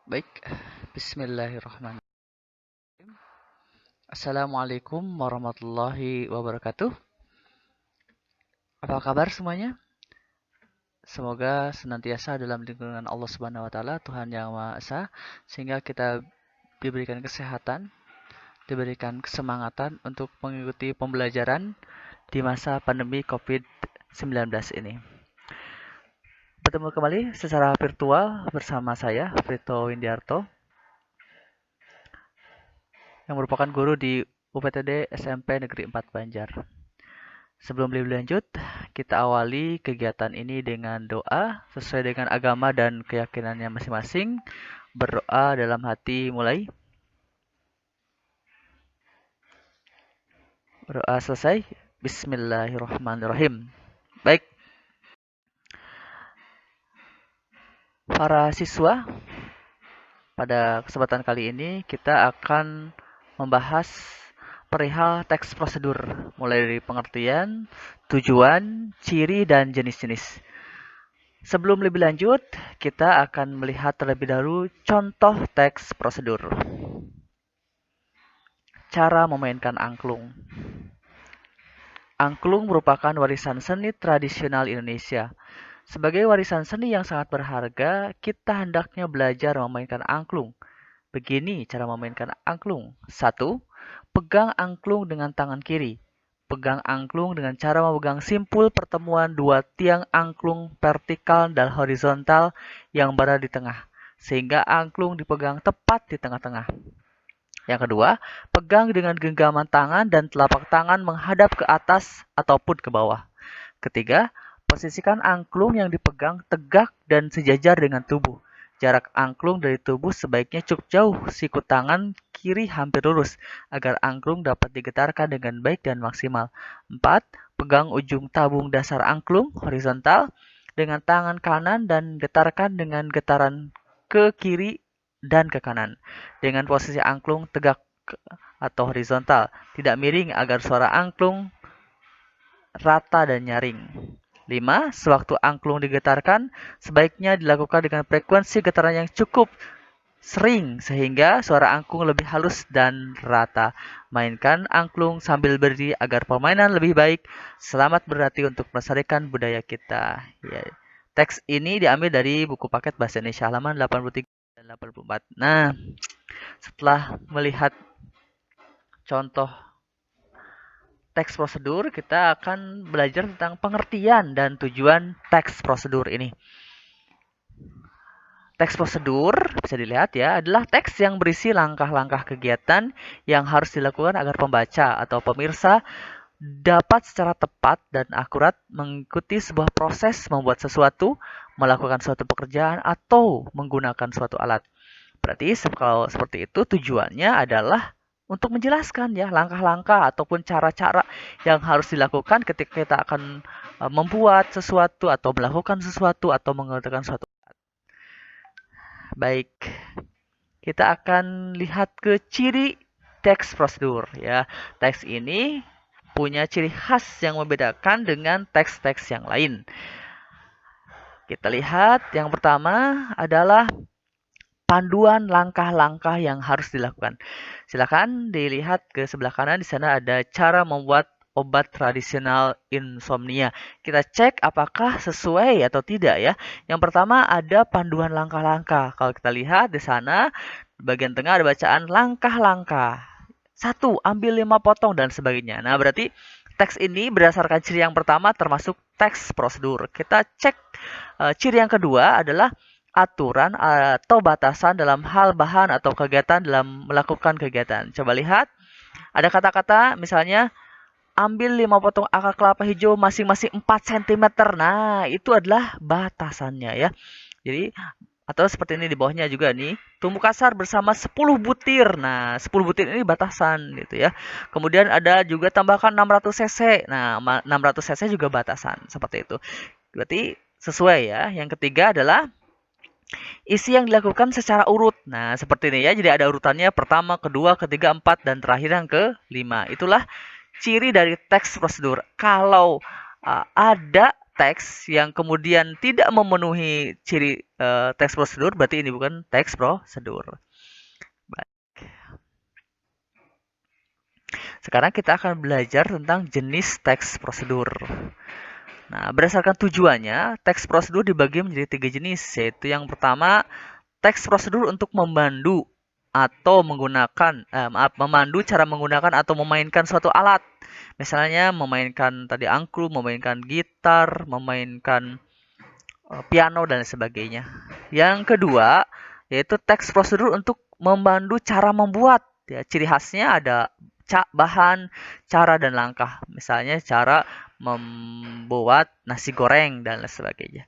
Baik, bismillahirrahmanirrahim. Assalamualaikum warahmatullahi wabarakatuh. Apa kabar semuanya? Semoga senantiasa dalam lindungan Allah Subhanahu wa taala, Tuhan Yang Maha Esa, sehingga kita diberikan kesehatan, diberikan kesemangatan untuk mengikuti pembelajaran di masa pandemi COVID-19 ini. Bertemu kembali secara virtual bersama saya, Prito Windiarto, yang merupakan guru di UPTD SMP Negeri 4 Banjar. Sebelum lebih lanjut, kita awali kegiatan ini dengan doa sesuai dengan agama dan keyakinannya masing-masing. Berdoa dalam hati mulai. Berdoa selesai. Bismillahirrahmanirrahim. Baik, para siswa, pada kesempatan kali ini kita akan membahas perihal teks prosedur, mulai dari pengertian, tujuan, ciri, dan jenis-jenis. Sebelum lebih lanjut, kita akan melihat terlebih dahulu contoh teks prosedur. Cara memainkan angklung. Angklung merupakan warisan seni tradisional Indonesia. Sebagai warisan seni yang sangat berharga, kita hendaknya belajar memainkan angklung. Begini cara memainkan angklung. 1. Pegang angklung dengan tangan kiri. Pegang angklung dengan cara memegang simpul pertemuan dua tiang angklung vertikal dan horizontal yang berada di tengah, sehingga angklung dipegang tepat di tengah-tengah. Yang kedua, pegang dengan genggaman tangan dan telapak tangan menghadap ke atas ataupun ke bawah. Ketiga, posisikan angklung yang dipegang tegak dan sejajar dengan tubuh. Jarak angklung dari tubuh sebaiknya cukup jauh, siku tangan kiri hampir lurus, agar angklung dapat digetarkan dengan baik dan maksimal. 4. Pegang ujung tabung dasar angklung horizontal dengan tangan kanan dan getarkan dengan getaran ke kiri dan ke kanan. Dengan posisi angklung tegak atau horizontal, tidak miring agar suara angklung rata dan nyaring. 5. Sewaktu angklung digetarkan, sebaiknya dilakukan dengan frekuensi getaran yang cukup sering sehingga suara angklung lebih halus dan rata. Mainkan angklung sambil berdiri agar permainan lebih baik. Selamat berlatih untuk melestarikan budaya kita. Ya. Teks ini diambil dari buku paket Bahasa Indonesia halaman 83 dan 84. Nah, setelah melihat contoh teks prosedur, kita akan belajar tentang pengertian dan tujuan teks prosedur ini. Teks prosedur, bisa dilihat ya, adalah teks yang berisi langkah-langkah kegiatan yang harus dilakukan agar pembaca atau pemirsa dapat secara tepat dan akurat mengikuti sebuah proses membuat sesuatu, melakukan suatu pekerjaan, atau menggunakan suatu alat. Berarti kalau seperti itu tujuannya adalah untuk menjelaskan ya langkah-langkah ataupun cara-cara yang harus dilakukan ketika kita akan membuat sesuatu atau melakukan sesuatu atau mengerjakan sesuatu. Baik, kita akan lihat ke ciri teks prosedur ya. Teks ini punya ciri khas yang membedakan dengan teks-teks yang lain. Kita lihat yang pertama adalah panduan langkah-langkah yang harus dilakukan. Silakan dilihat ke sebelah kanan, di sana ada cara membuat obat tradisional insomnia. Kita cek apakah sesuai atau tidak ya. Yang pertama ada panduan langkah-langkah. Kalau kita lihat di sana, bagian tengah ada bacaan langkah-langkah. 1. Ambil 5 potong dan sebagainya. Nah, berarti teks ini berdasarkan ciri yang pertama termasuk teks prosedur. Kita cek ciri yang kedua adalah aturan atau batasan dalam hal bahan atau kegiatan dalam melakukan kegiatan. Coba lihat, ada kata-kata misalnya ambil 5 potong akar kelapa hijau masing-masing 4 cm. Nah, itu adalah batasannya ya. Jadi atau seperti ini di bawahnya juga nih, tumbuk kasar bersama 10 butir. Nah, 10 butir ini batasan gitu ya. Kemudian ada juga tambahkan 600 cc. Nah, 600 cc juga batasan seperti itu. Berarti sesuai ya. Yang ketiga adalah isi yang dilakukan secara urut. Nah, seperti ini ya. Jadi ada urutannya pertama, kedua, ketiga, empat, dan terakhir yang ke-5. Itulah ciri dari teks prosedur. Kalau ada teks yang kemudian tidak memenuhi ciri teks prosedur, berarti ini bukan teks prosedur. Sekarang kita akan belajar tentang jenis teks prosedur. Nah, berdasarkan tujuannya, teks prosedur dibagi menjadi 3 jenis, yaitu yang pertama, teks prosedur untuk memandu atau memandu cara menggunakan atau memainkan suatu alat. Misalnya memainkan tadi angklung, memainkan gitar, memainkan piano dan sebagainya. Yang kedua, yaitu teks prosedur untuk memandu cara membuat. Ya, ciri khasnya ada bahan, cara dan langkah. Misalnya cara membuat nasi goreng dan lain sebagainya.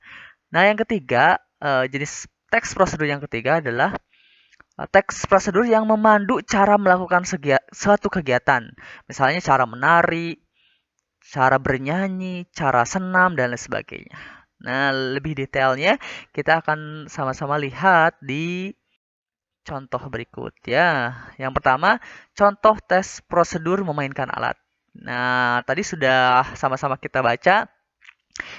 Nah, yang ketiga, jenis teks prosedur yang ketiga adalah teks prosedur yang memandu cara melakukan suatu kegiatan. Misalnya cara menari, cara bernyanyi, cara senam, dan lain sebagainya. Nah, lebih detailnya kita akan sama-sama lihat di contoh berikut ya. Yang pertama, contoh tes prosedur memainkan alat. Nah, tadi sudah sama-sama kita baca.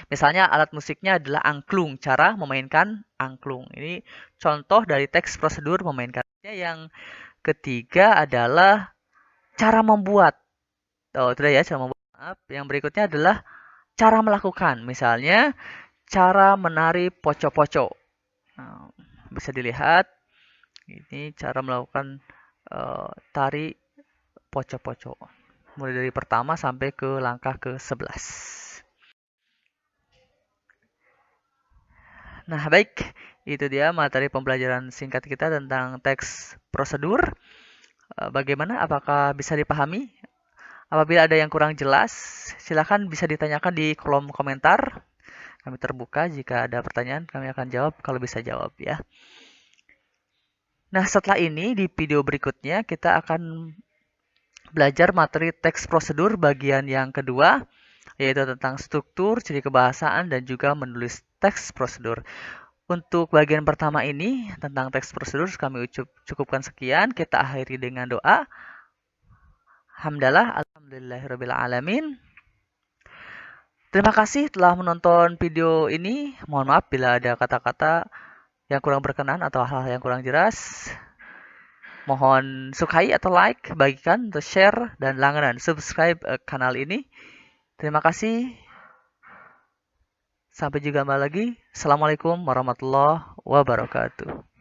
Misalnya alat musiknya adalah angklung, cara memainkan angklung. Ini contoh dari teks prosedur memainkan. Yang ketiga adalah cara membuat. Oh, tidak ya, cara membuat. Maaf. Yang berikutnya adalah cara melakukan. Misalnya cara menari poco-poco. Nah, bisa dilihat ini cara melakukan tari poco-poco. Mulai dari pertama sampai ke langkah ke-11. Nah, baik. Itu dia materi pembelajaran singkat kita tentang teks prosedur. Bagaimana? Apakah bisa dipahami? Apabila ada yang kurang jelas, silakan bisa ditanyakan di kolom komentar. Kami terbuka jika ada pertanyaan, kami akan jawab kalau bisa jawab ya. Nah, setelah ini di video berikutnya kita akan belajar materi teks prosedur bagian yang kedua, yaitu tentang struktur, ciri kebahasaan, dan juga menulis teks prosedur. Untuk bagian pertama ini tentang teks prosedur kami cukupkan sekian. Kita akhiri dengan doa. Hamdalah, alhamdulillahirabbil alamin. Terima kasih telah menonton video ini. Mohon maaf bila ada kata-kata yang kurang berkenan atau hal-hal yang kurang jelas. Mohon sukai atau like, bagikan atau share, dan langganan subscribe kanal ini. Terima kasih. Sampai jumpa lagi. Assalamualaikum warahmatullahi wabarakatuh.